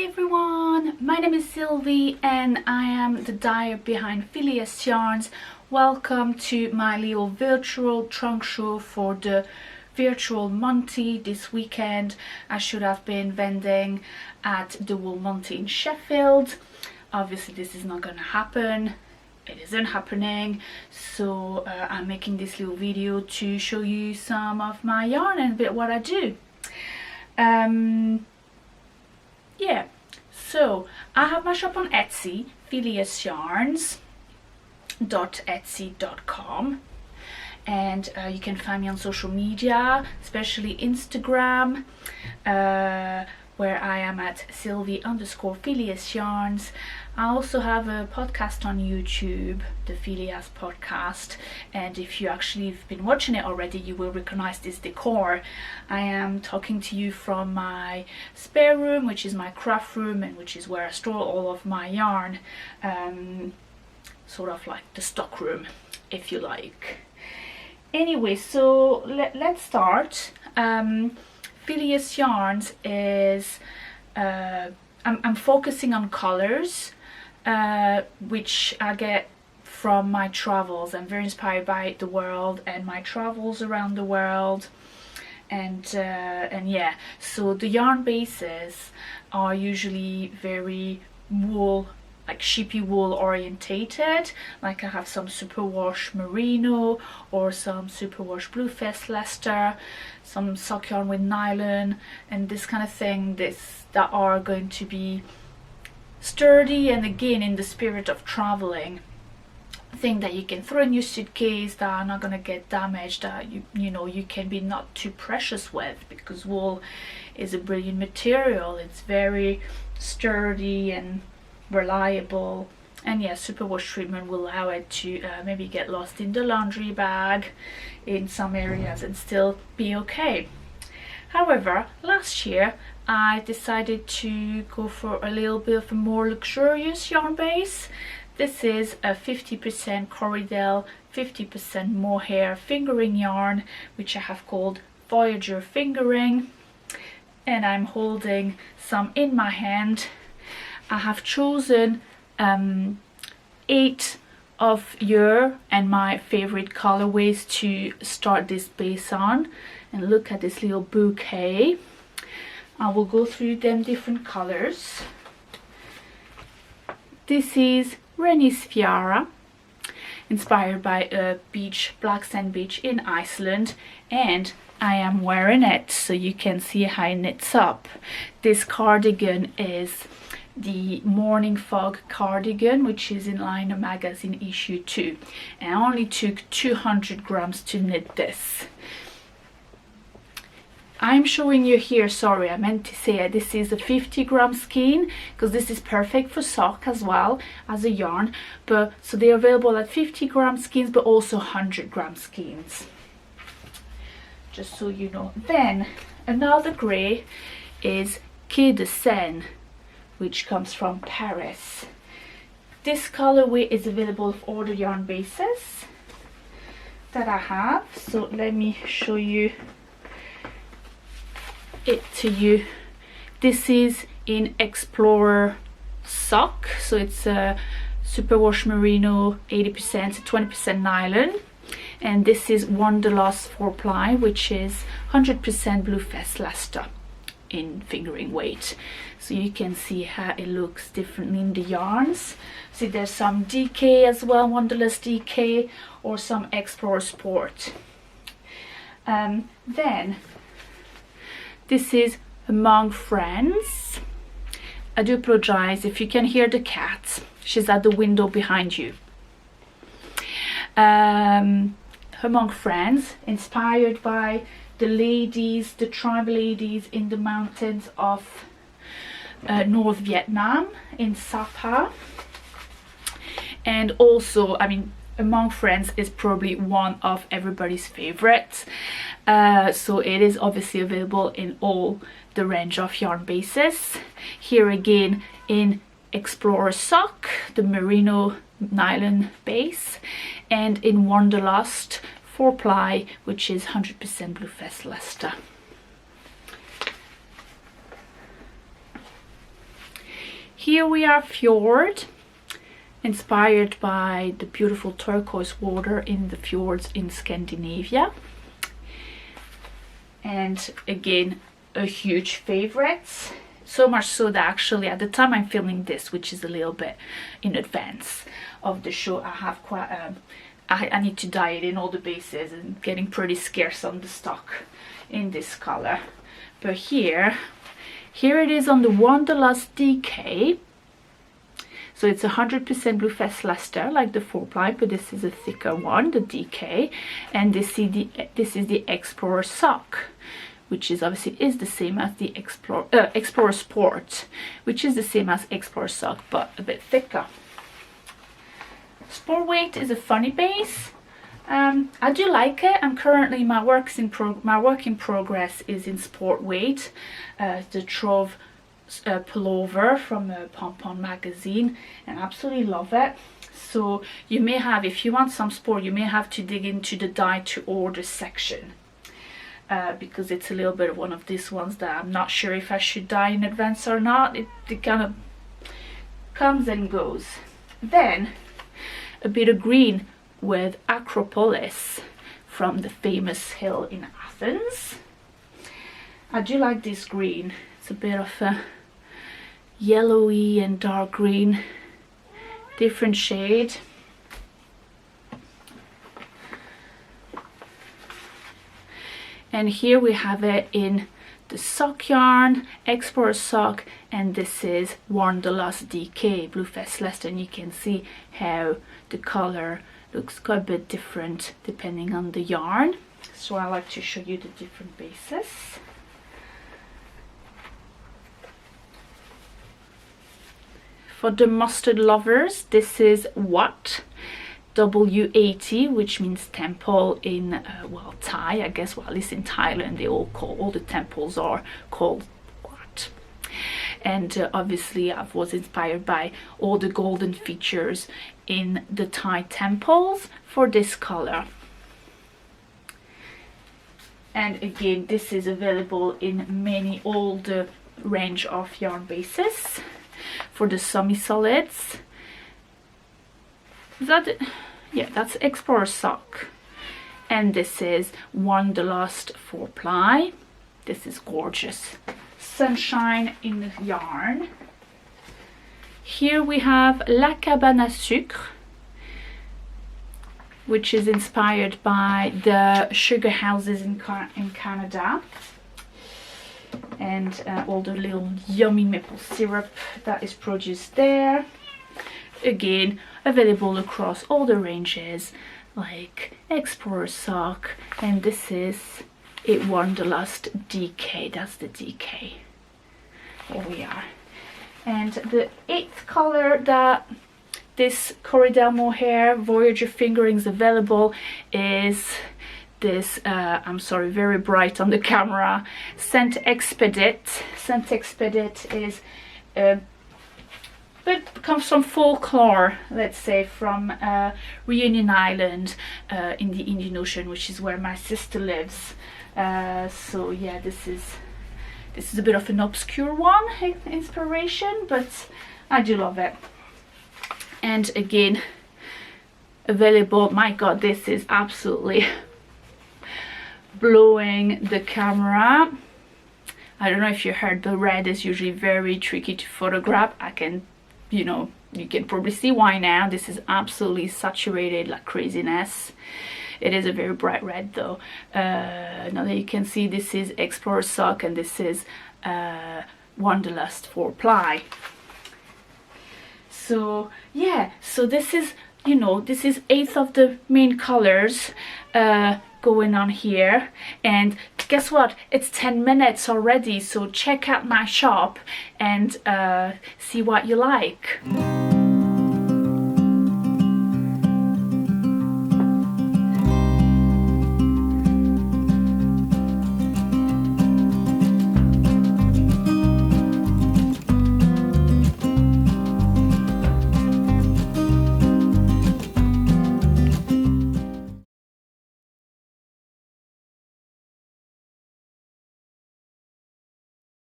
Hi everyone, my name is Sylvie and I am the dyer behind Phileas Yarns. Welcome to my little virtual trunk show for the virtual Monty this weekend. I should have been vending at the Wool Monty in Sheffield. Obviously this is not gonna happen. It isn't happening, so I'm making this little video to show you some of my yarn and a bit what I do. Yeah, so I have my shop on Etsy, phileasyarns.etsy.com, and you can find me on social media, especially Instagram, where I am at Sylvie_Phileas Yarns. I also have a podcast on YouTube, the Phileas podcast, and if you actually have been watching it already, you will recognize this decor. I am talking to you from my spare room, which is my craft room and which is where I store all of my yarn, sort of like the stock room, if you like. Anyway, so let's start. Phileas Yarns is I'm focusing on colors, which I get from my travels. I'm very inspired by the world and my travels around the world, and yeah, so the yarn bases are usually very wool, like sheepy wool orientated. Like I have some superwash merino or some superwash bluefest Leicester, some sock yarn with nylon and this kind of thing, that are going to be sturdy and again in the spirit of traveling, thing that you can throw in your suitcase, that are not going to get damaged, that you know you can be not too precious with, because wool is a brilliant material. It's very sturdy and reliable, and yeah, superwash treatment will allow it to maybe get lost in the laundry bag in some areas and still be okay. However, last year I decided to go for a little bit of a more luxurious yarn base. This is a 50% Corriedale, 50% mohair fingering yarn, which I have called Voyager Fingering, and I'm holding some in my hand. I have chosen 8 of your and my favorite colorways to start this base on, and look at this little bouquet. I will go through them different colors. This is Rennie's Fiara, inspired by a beach, black sand beach in Iceland, and I am wearing it so you can see how it knits up. This cardigan is the Morning Fog cardigan, which is in Liner magazine issue 2, and I only took 200 grams to knit this. I'm showing you here, sorry, I meant to say this is a 50-gram skein, because this is perfect for sock as well as a yarn, but so they're available at 50-gram skeins but also 100-gram skeins, just so you know. Then another grey is Quai de Seine, which comes from Paris. This colorway is available of all the yarn bases that I have, so let me show you it to you. This is in Explorer sock, so it's a superwash merino, 80%, 20% nylon, and this is Wanderlust 4-ply, which is 100% bluefest Leicester in fingering weight. So you can see how it looks differently in the yarns. See, there's some DK as well, Wanderlust DK, or some Explorer Sport. Then this is Among Friends. I do apologize if you can hear the cat. She's at the window behind you. Among Friends, inspired by the ladies, the tribal ladies in the mountains of North Vietnam, in Sapa. And also, I mean, Among Friends is probably one of everybody's favorites, so it is obviously available in all the range of yarn bases. Here again in Explorer sock, the merino nylon base, and in Wanderlust 4-ply, which is 100% bluefest Leicester. Here we are fjord, inspired by the beautiful turquoise water in the fjords in Scandinavia. And again, a huge favorite. So much so that actually at the time I'm filming this, which is a little bit in advance of the show, I have quite I need to dye it in all the bases and getting pretty scarce on the stock in this color. But here it is on the Wanderlust DK. So it's 100% Blue Fest Leicester, like the 4-ply, but this is a thicker one, the DK. And this is the Explorer Sock, which is obviously the same as the Explorer Sport, which is the same as Explorer Sock, but a bit thicker. Sport Weight is a funny base. I do like it. I'm currently, my work in progress is in Sport Weight, the Trove pullover from Pom Pom magazine, and absolutely love it. So you may have, if you want some sport, you may have to dig into the dye to order section, because it's a little bit of one of these ones that I'm not sure if I should dye in advance or not. It kind of comes and goes. Then a bit of green with Acropolis from the famous hill in Athens. I do like this green. It's a bit of a yellowy and dark green, different shade. And here we have it in the sock yarn, Explorer Sock, and this is Wanderlust DK, Blue Fest Leicester, and you can see how the color looks quite a bit different depending on the yarn. So I like to show you the different bases. For the mustard lovers, this is Wat, W80, which means temple in, well, Thai, I guess. Well, at least in Thailand, they all the temples are called Wat. And obviously, I was inspired by all the golden features in the Thai temples for this color. And again, this is available in all the range of yarn bases. For the semi-solids, that's Explorer Sock, and this is Wanderlust 4-ply. This is gorgeous, sunshine in the yarn. Here we have La Cabane à Sucre, which is inspired by the sugar houses in Canada. And all the little yummy maple syrup that is produced there. Again, available across all the ranges, like Explorer Sock, and this is it Wanderlust DK. That's the DK. There we are. And the 8th color that this Corridel Mohair Voyager fingerings available is this, I'm sorry, very bright on the camera, Saint Expedite. Saint Expedite is but comes from folklore, let's say, from Reunion Island in the Indian Ocean, which is where my sister lives. So yeah, this is a bit of an obscure one, inspiration, but I do love it. And again, available, my god, this is absolutely blowing the camera. I don't know if you heard, the red is usually very tricky to photograph. I can, you can probably see why now. This is absolutely saturated like craziness. It is a very bright red though. Now that you can see, this is Explorer Sock, and this is Wanderlust 4-ply. So yeah, so this is, this is 8 of the main colors going on here. And guess what, it's 10 minutes already, so check out my shop and see what you like.